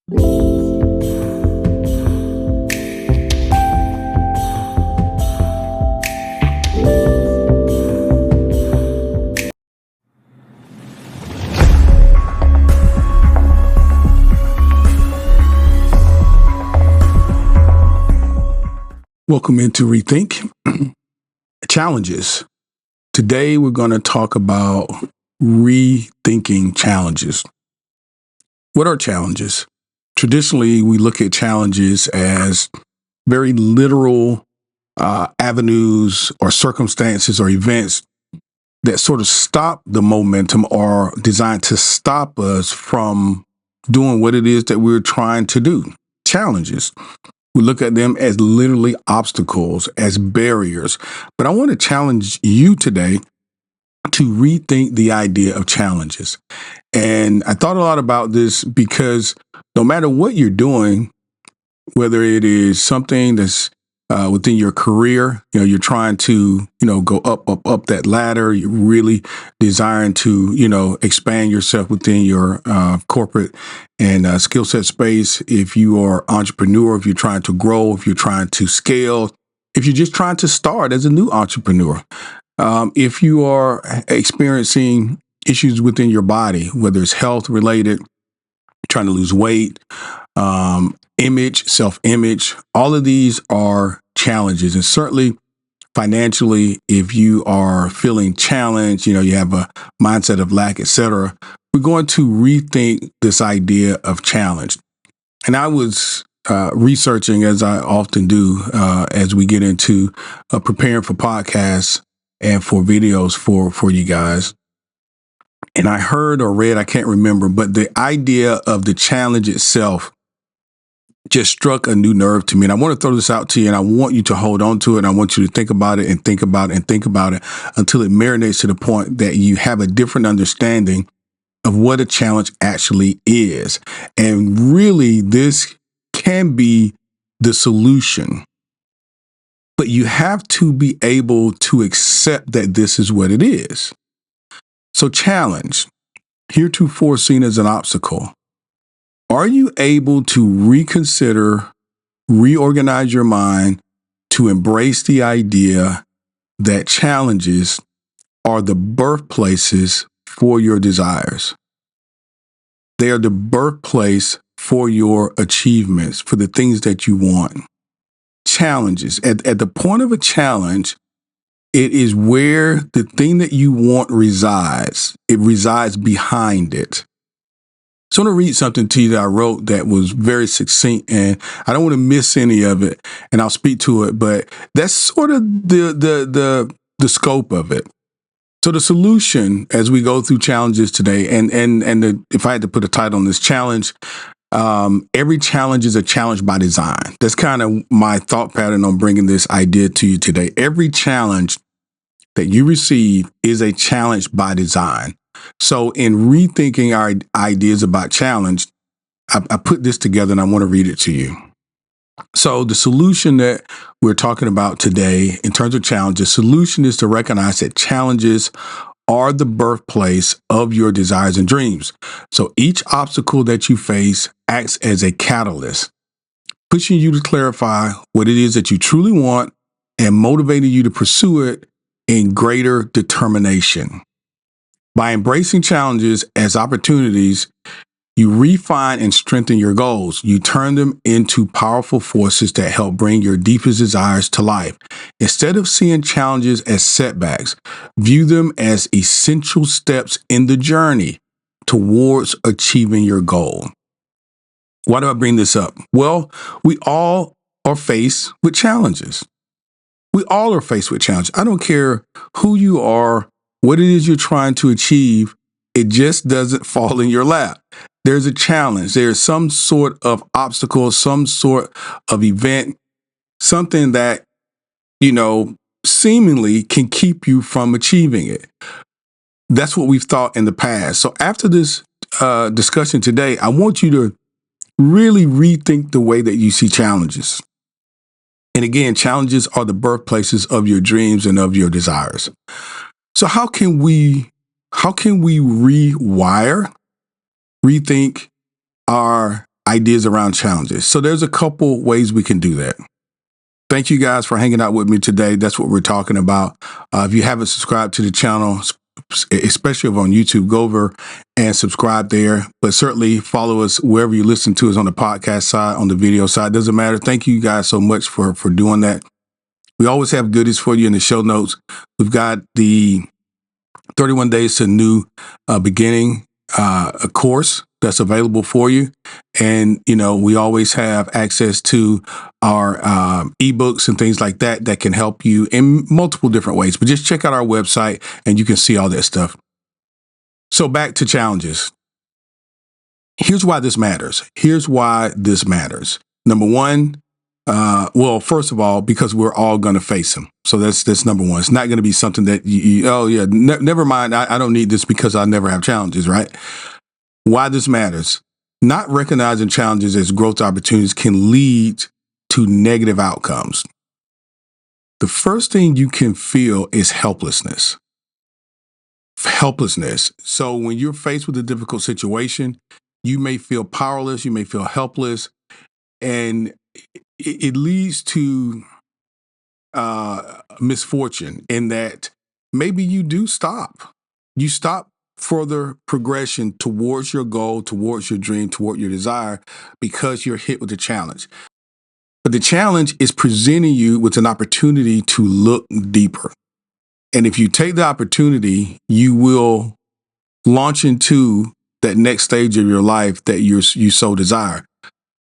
Welcome into Rethink Challenges. Today, we're going to talk about rethinking challenges. What are challenges? Traditionally, we look at challenges as very literal avenues or circumstances or events that sort of stop the momentum or designed to stop us from doing what it is that we're trying to do. Challenges. We look at them as literally obstacles, as barriers. But I want to challenge you today to rethink the idea of challenges. And I thought a lot about this because no matter what you're doing, whether it is something that's within your career, you're trying to, go up that ladder. You're really desiring to, expand yourself within your corporate and skill set space. If you are entrepreneur, if you're trying to grow, if you're trying to scale, if you're just trying to start as a new entrepreneur, if you are experiencing issues within your body, whether it's health related, trying to lose weight, image, self-image, all of these are challenges. And certainly financially, if you are feeling challenged, you have a mindset of lack, etc., we're going to rethink this idea of challenge. And I was researching, as I often do, as we get into preparing for podcasts and for videos for you guys. And I heard or read, I can't remember, but the idea of the challenge itself just struck a new nerve to me. And I want to throw this out to you, and I want you to hold on to it. And I want you to think about it and think about it and think about it until it marinates to the point that you have a different understanding of what a challenge actually is. And really, this can be the solution. But you have to be able to accept that this is what it is. So challenge, heretofore seen as an obstacle. Are you able to reconsider, reorganize your mind to embrace the idea that challenges are the birthplaces for your desires? They are the birthplace for your achievements, for the things that you want. Challenges. At the point of a challenge, it is where the thing that you want resides. It resides behind it. So I'm going to read something to you that I wrote that was very succinct, and I don't want to miss any of it, and I'll speak to it, but that's sort of the scope of it. So the solution as we go through challenges today, if I had to put a title on this challenge, every challenge is a challenge by design. That's kind of my thought pattern on bringing this idea to you today. Every challenge that you receive is a challenge by design. So in rethinking our ideas about challenge, I put this together and I want to read it to you. So the solution that we're talking about today in terms of challenges, solution is to recognize that challenges are the birthplace of your desires and dreams. So each obstacle that you face acts as a catalyst, pushing you to clarify what it is that you truly want and motivating you to pursue it in greater determination. By embracing challenges as opportunities, you refine and strengthen your goals. You turn them into powerful forces that help bring your deepest desires to life. Instead of seeing challenges as setbacks, view them as essential steps in the journey towards achieving your goal. Why do I bring this up? Well, we all are faced with challenges. We all are faced with challenges. I don't care who you are, what it is you're trying to achieve, it just doesn't fall in your lap. There's a challenge. There's some sort of obstacle, some sort of event, something that, seemingly can keep you from achieving it. That's what we've thought in the past. So after this discussion today, I want you to really rethink the way that you see challenges. And again, challenges are the birthplaces of your dreams and of your desires. So how can we rewire, rethink our ideas around challenges. So there's a couple ways we can do that. Thank you guys for hanging out with me today. That's what we're talking about. If you haven't subscribed to the channel, especially over on YouTube, go over and subscribe there. But certainly follow us wherever you listen to us, on the podcast side, on the video side. Doesn't matter. Thank you guys so much for doing that. We always have goodies for you in the show notes. We've got the 31 Days to New Beginning a course that's available for you. And, we always have access to our ebooks and things like that that can help you in multiple different ways. But just check out our website and you can see all that stuff. So back to challenges. Here's why this matters. Number one, first of all, because we're all going to face them. So that's number one. It's not going to be something that never mind. I don't need this because I never have challenges, right? Why this matters. Not recognizing challenges as growth opportunities can lead to negative outcomes. The first thing you can feel is helplessness. So when you're faced with a difficult situation, you may feel powerless, you may feel helpless, and it leads to misfortune in that maybe you do stop. You stop further progression towards your goal, towards your dream, toward your desire, because you're hit with a challenge. But the challenge is presenting you with an opportunity to look deeper. And if you take the opportunity, you will launch into that next stage of your life that you so desire.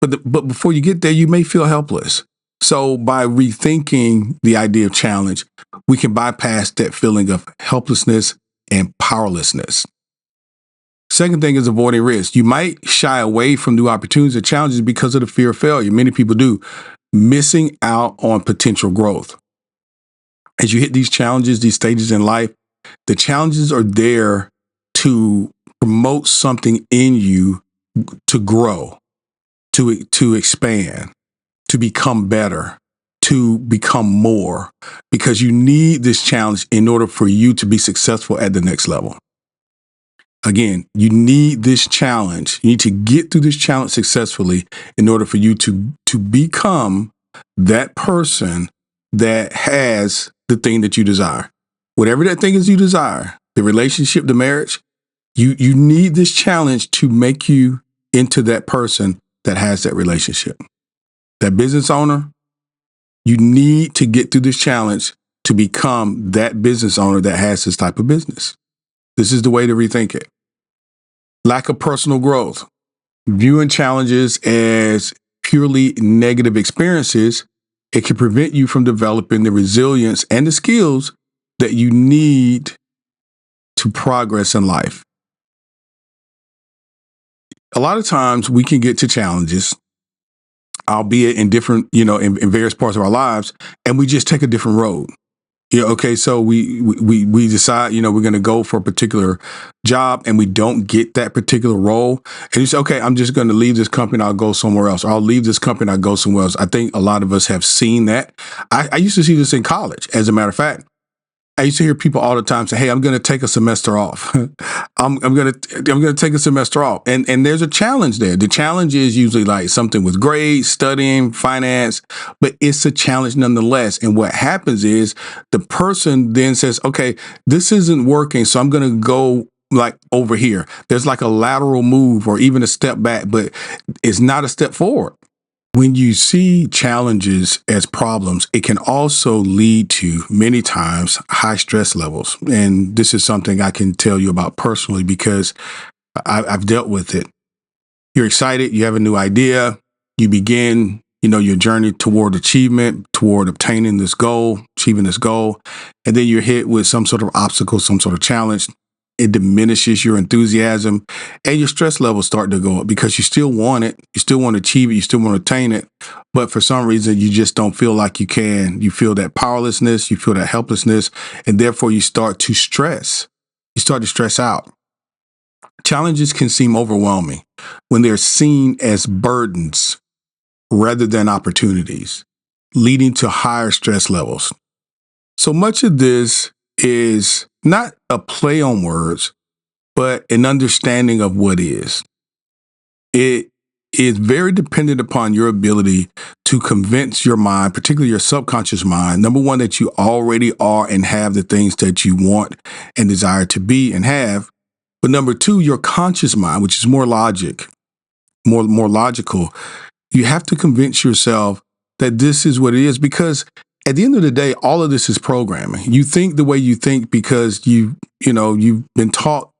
But before you get there, you may feel helpless. So by rethinking the idea of challenge, we can bypass that feeling of helplessness and powerlessness. Second thing is avoiding risk. You might shy away from new opportunities or challenges because of the fear of failure. Many people do, missing out on potential growth. As you hit these challenges, these stages in life, the challenges are there to promote something in you to grow, to expand, to become better, to become more, because you need this challenge in order for you to be successful at the next level. Again, you need this challenge. You need to get through this challenge successfully in order for you to become that person that has the thing that you desire. Whatever that thing is you desire, the relationship, the marriage, you need this challenge to make you into that person that has that relationship. That business owner, you need to get through this challenge to become that business owner that has this type of business. This is the way to rethink it. Lack of personal growth. Viewing challenges as purely negative experiences, it can prevent you from developing the resilience and the skills that you need to progress in life. A lot of times we can get to challenges, albeit in different, in various parts of our lives, and we just take a different road. Okay, so we decide, we're going to go for a particular job and we don't get that particular role. And you say, okay, I'm just going to leave this company and I'll go somewhere else. Or I'll leave this company and I'll go somewhere else. I think a lot of us have seen that. I used to see this in college, as a matter of fact. I used to hear people all the time say, "Hey, I'm going to take a semester off. I'm going to take a semester off." And there's a challenge there. The challenge is usually like something with grades, studying, finance, but it's a challenge nonetheless. And what happens is the person then says, "Okay, this isn't working, so I'm going to go like over here." There's like a lateral move or even a step back, but it's not a step forward. When you see challenges as problems, it can also lead to, many times, high stress levels. And this is something I can tell you about personally because I've dealt with it. You're excited, you have a new idea, you begin, your journey toward achievement, toward obtaining this goal, achieving this goal, and then you're hit with some sort of obstacle, some sort of challenge. It diminishes your enthusiasm and your stress levels start to go up because you still want it. You still want to achieve it. You still want to attain it. But for some reason, you just don't feel like you can. You feel that powerlessness. You feel that helplessness. And therefore, you start to stress. You start to stress out. Challenges can seem overwhelming when they're seen as burdens rather than opportunities, leading to higher stress levels. So much of this is not a play on words, but an understanding of what is. It is very dependent upon your ability to convince your mind, particularly your subconscious mind, number one, that you already are and have the things that you want and desire to be and have. But number two, your conscious mind, which is more more logical. You have to convince yourself that this is what it is, because at the end of the day, all of this is programming. You think the way you think because you've been taught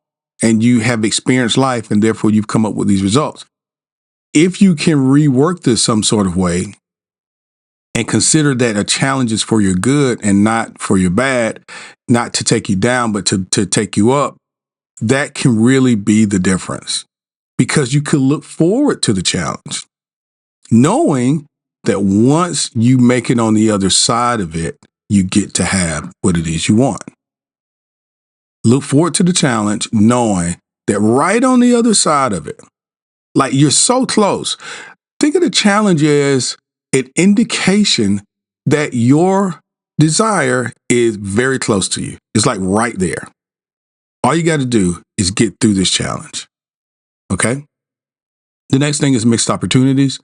and you have experienced life, and therefore you've come up with these results. If you can rework this some sort of way and consider that a challenge is for your good and not for your bad, not to take you down, but to take you up, that can really be the difference, because you could look forward to the challenge, knowing that once you make it on the other side of it, you get to have what it is you want. Look forward to the challenge, knowing that right on the other side of it, like you're so close. Think of the challenge as an indication that your desire is very close to you. It's like right there. All you got to do is get through this challenge. Okay? The next thing is mixed opportunities.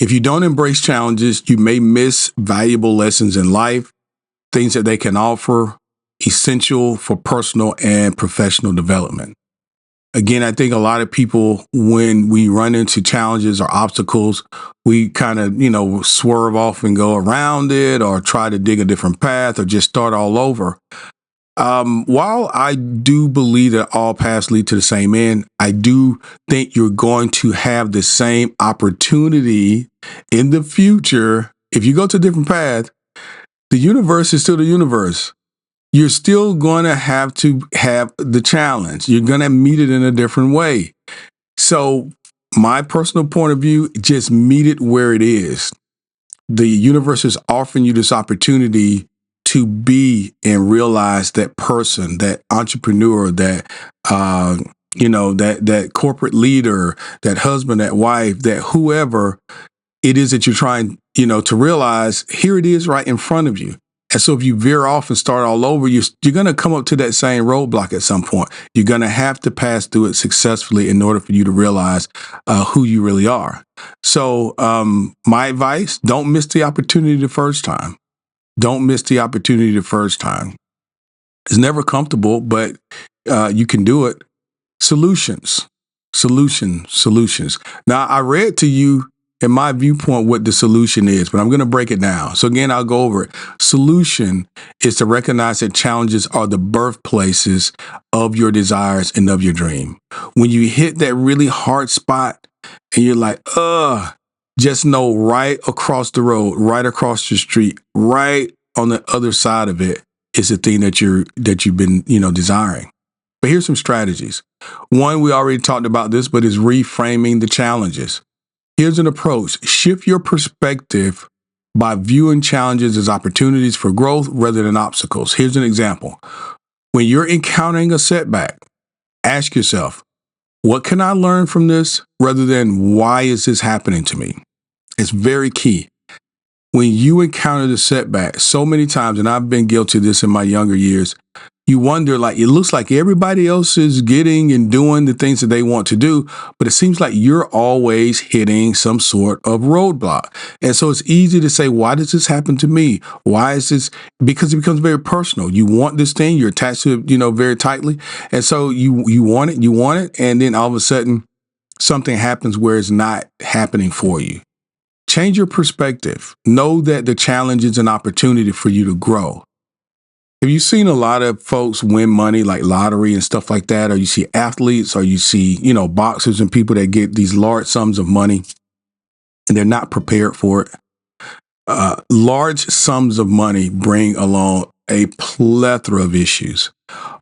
If you don't embrace challenges, you may miss valuable lessons in life, things that they can offer, essential for personal and professional development. Again, I think a lot of people, when we run into challenges or obstacles, we kind of, swerve off and go around it, or try to dig a different path, or just start all over. While I do believe that all paths lead to the same end, I do think you're going to have the same opportunity in the future. If you go to a different path, the universe is still the universe. You're still going to have the challenge. You're going to meet it in a different way. So my personal point of view, just meet it where it is. The universe is offering you this opportunity to be and realize that person, that entrepreneur, that that corporate leader, that husband, that wife, that whoever it is that you're trying, to realize. Here it is right in front of you. And so if you veer off and start all over, you're going to come up to that same roadblock at some point. You're going to have to pass through it successfully in order for you to realize who you really are. So my advice, don't miss the opportunity the first time. Don't miss the opportunity the first time. It's never comfortable, but you can do it. Solutions. Now, I read to you, in my viewpoint, what the solution is, but I'm going to break it down. So again, I'll go over it. Solution is to recognize that challenges are the birthplaces of your desires and of your dream. When you hit that really hard spot and you're like, just know right across the road, right across the street, right on the other side of it is the thing that you've been, desiring. But here's some strategies. One, we already talked about this, but is reframing the challenges. Here's an approach. Shift your perspective by viewing challenges as opportunities for growth rather than obstacles. Here's an example. When you're encountering a setback, ask yourself, what can I learn from this rather than why is this happening to me? It's very key. When you encounter the setback, so many times, and I've been guilty of this in my younger years, you wonder, it looks like everybody else is getting and doing the things that they want to do, but it seems like you're always hitting some sort of roadblock. And so it's easy to say, why does this happen to me? Why is this? Because it becomes very personal. You want this thing, you're attached to it, very tightly. And so you want it. And then all of a sudden something happens where it's not happening for you. Change your perspective. Know that the challenge is an opportunity for you to grow. Have you seen a lot of folks win money like lottery and stuff like that? Or you see athletes, or you see, boxers and people that get these large sums of money and they're not prepared for it. Large sums of money bring along a plethora of issues.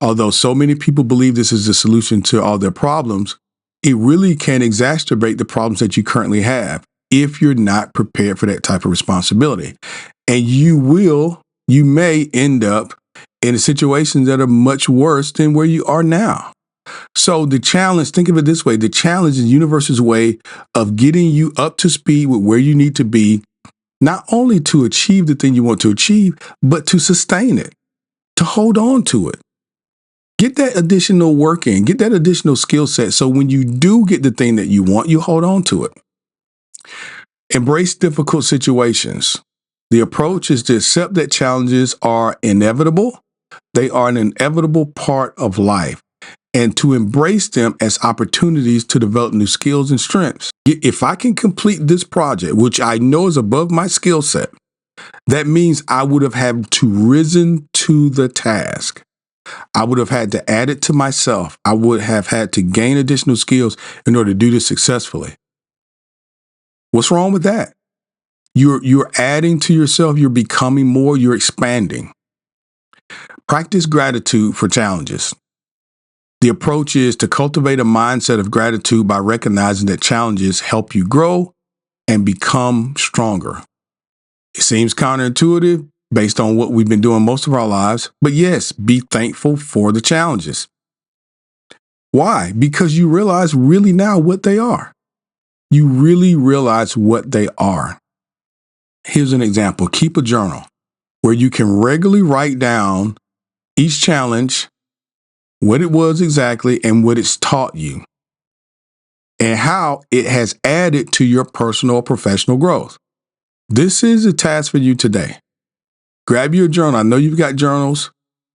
Although so many people believe this is the solution to all their problems, it really can exacerbate the problems that you currently have if you're not prepared for that type of responsibility. And you may end up in situations that are much worse than where you are now. So the challenge, think of it this way, the challenge is the universe's way of getting you up to speed with where you need to be, not only to achieve the thing you want to achieve, but to sustain it, to hold on to it. Get that additional work in, get that additional skill set. So when you do get the thing that you want, you hold on to it. Embrace difficult situations. The approach is to accept that challenges are inevitable. They are an inevitable part of life, and to embrace them as opportunities to develop new skills and strengths. If I can complete this project, which I know is above my skill set, that means I would have had to risen to the task. I would have had to add it to myself. I would have had to gain additional skills in order to do this successfully. What's wrong with that? You're adding to yourself, you're becoming more, you're expanding. Practice gratitude for challenges. The approach is to cultivate a mindset of gratitude by recognizing that challenges help you grow and become stronger. It seems counterintuitive based on what we've been doing most of our lives, but yes, be thankful for the challenges. Why? Because you realize really now what they are. You really realize what they are. Here's an example. Keep a journal where you can regularly write down each challenge, what it was exactly, and what it's taught you, and how it has added to your personal or professional growth. This is a task for you today. Grab your journal. I know you've got journals,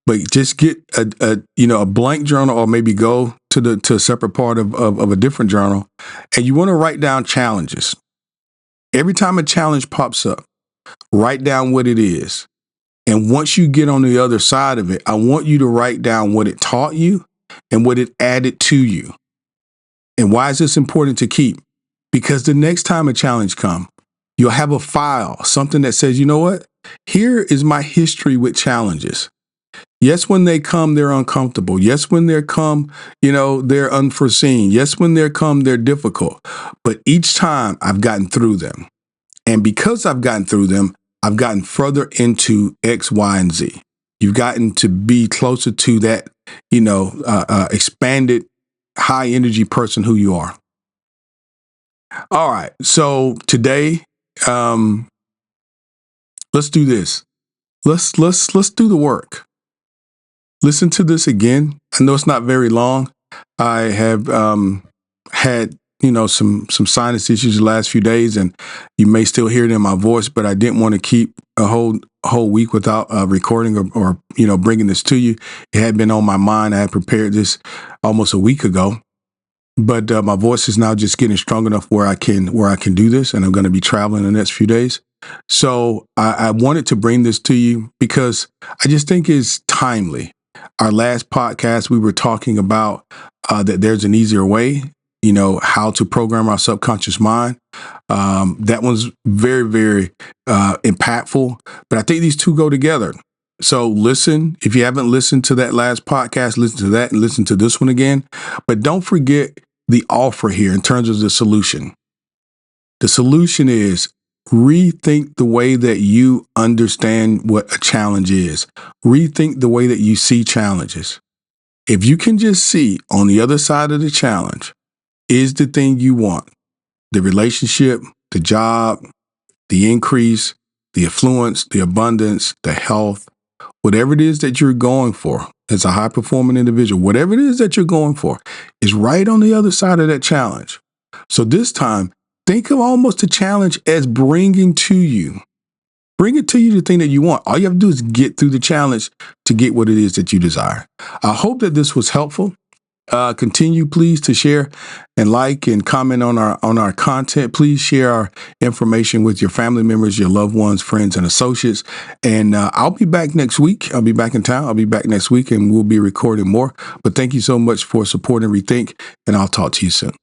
but just get a blank journal, or maybe go to a separate part of a different journal, and you want to write down challenges. Every time a challenge pops up, write down what it is. And once you get on the other side of it, I want you to write down what it taught you and what it added to you. And why is this important to keep? Because the next time a challenge comes, you'll have a file, something that says, you know what? Here is my history with challenges. Yes, when they come, they're uncomfortable. Yes, when they come, they're unforeseen. Yes, when they come, they're difficult. But each time I've gotten through them. And because I've gotten through them, I've gotten further into X, Y, and Z. You've gotten to be closer to that, expanded, high energy person who you are. All right. So today, let's do this. Let's do the work. Listen to this again. I know it's not very long. I have had some sinus issues the last few days, and you may still hear it in my voice, but I didn't want to keep a whole week without recording or bringing this to you. It had been on my mind. I had prepared this almost a week ago, but my voice is now just getting strong enough where I can do this, and I'm going to be traveling the next few days. So I wanted to bring this to you because I just think it's timely. Our last podcast, we were talking about that there's an easier way, how to program our subconscious mind. That one's very, very impactful, but I think these two go together. So listen, if you haven't listened to that last podcast, listen to that and listen to this one again. But don't forget the offer here in terms of the solution. The solution is rethink the way that you understand what a challenge is. Rethink the way that you see challenges. If you can just see on the other side of the challenge is the thing you want, the relationship, the job, the increase, the affluence, the abundance, the health, whatever it is that you're going for as a high performing individual, whatever it is that you're going for is right on the other side of that challenge. So this time, think of almost the challenge as bringing to you the thing that you want. All you have to do is get through the challenge to get what it is that you desire. I hope that this was helpful. Continue, please, to share and like and comment on our content. Please share our information with your family members, your loved ones, friends, and associates. And I'll be back next week. I'll be back in town. I'll be back next week, and we'll be recording more. But thank you so much for supporting Rethink, and I'll talk to you soon.